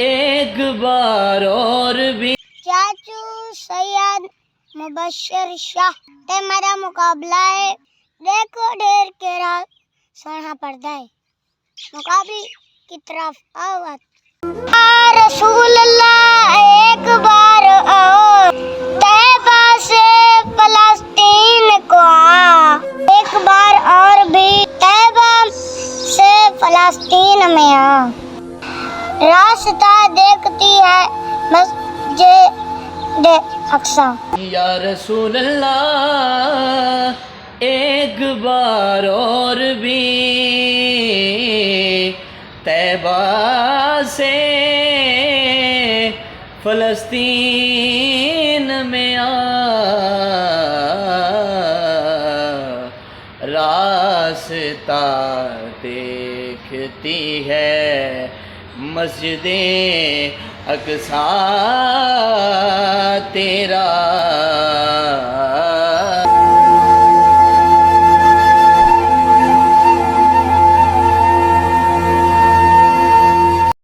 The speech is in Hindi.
एक बार और भी। चाचू सैयद मुबशर शाह ते मेरा मुकाबला है। देखो ढेर के रात सोना पर्दा है मुकाबले की तरफ आवत। रसूल अल्लाह एक बार आओ तैबा से फलस्तीन को आ। एक बार और भी तैबा से फलस्तीन में आ। रास्ता देखती है मस्जिद अक्सा। या रसूल अल्लाह एक बार और भी तैबा से फलस्तीन में आ। रास्ता देखती है मस्जिद अक्सा तेरा